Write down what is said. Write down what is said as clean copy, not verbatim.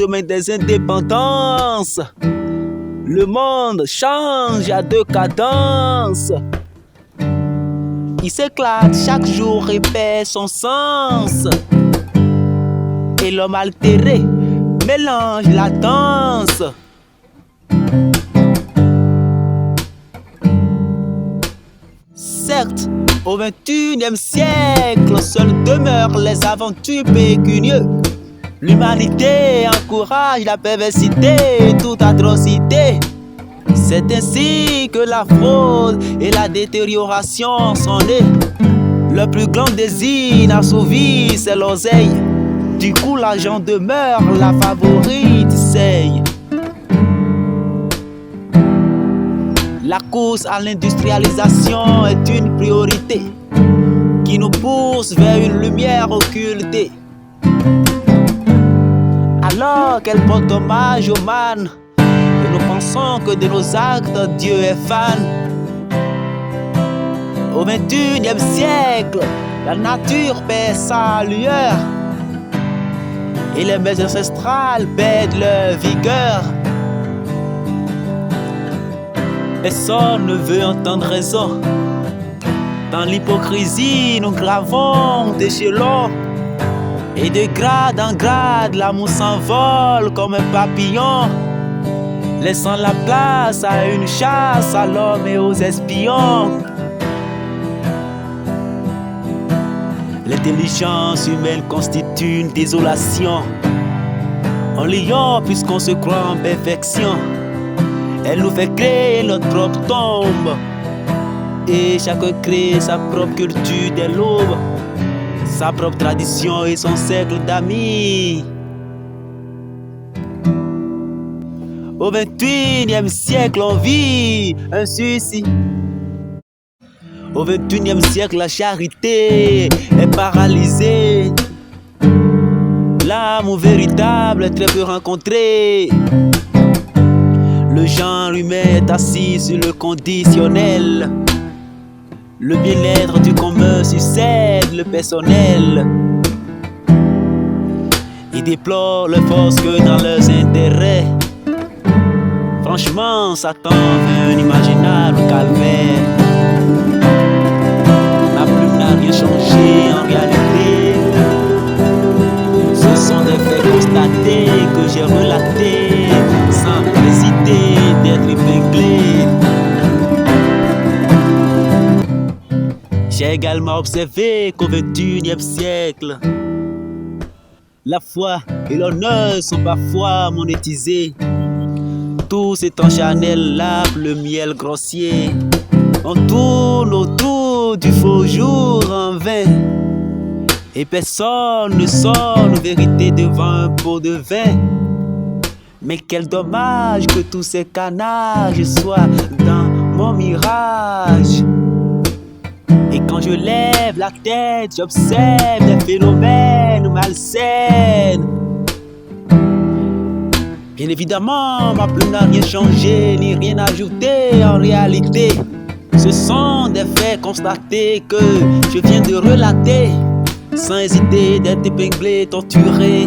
domaine des indépendances. Le monde change à deux cadences. Il s'éclate chaque jour et perd son sens. Et l'homme altéré mélange la danse. Certes, au XXIe siècle, seules demeurent les aventures pécunieuses. L'humanité encourage la perversité et toute atrocité. C'est ainsi que la fraude et la détérioration sont nées. Le plus grand désir assouvi, c'est l'oseille. Du coup, l'argent demeure la favorite seille. La course à l'industrialisation est une priorité qui nous pousse vers une lumière occultée. Alors qu'elle porte hommage aux man, et nous pensons que de nos actes Dieu est fan. Au XXIe siècle, la nature perd sa lueur et les mères ancestrales perdent leur vigueur. Personne ne veut entendre raison. Dans l'hypocrisie, nous gravons d'échelons. Et de grade en grade, l'amour s'envole comme un papillon, laissant la place à une chasse à l'homme et aux espions. L'intelligence humaine constitue une désolation. En lion, puisqu'on se croit en perfection, elle nous fait créer notre propre tombe. Et chacun crée sa propre culture dès l'aube, sa propre tradition et son cercle d'amis. Au XXIe siècle, on vit un suicide. Au XXIe siècle, la charité est paralysée. L'amour véritable est très peu rencontré. Le genre humain est assis sur le conditionnel. Le bien-être du commun succède le personnel. Ils déplorent le force que dans leurs intérêts. Franchement, Satan veut un inimaginable calvaire. Ma plume n'a rien changé en réalité. Ce sont des faits constatés que j'ai relatés sans hésiter d'être épinglé. J'ai également observé qu'au XXIe siècle, la foi et l'honneur sont parfois monétisés. Tous étant charnel, lave le miel grossier. On tourne autour du faux jour en vain. Et personne ne sonne vérité devant un pot de vin. Mais quel dommage que tous ces canages soient dans mon mirage. Et quand je lève la tête, j'observe des phénomènes malsains. Bien évidemment, ma plume n'a rien changé, ni rien ajouté en réalité. Ce sont des faits constatés que je viens de relater, sans hésiter d'être épinglé, torturé.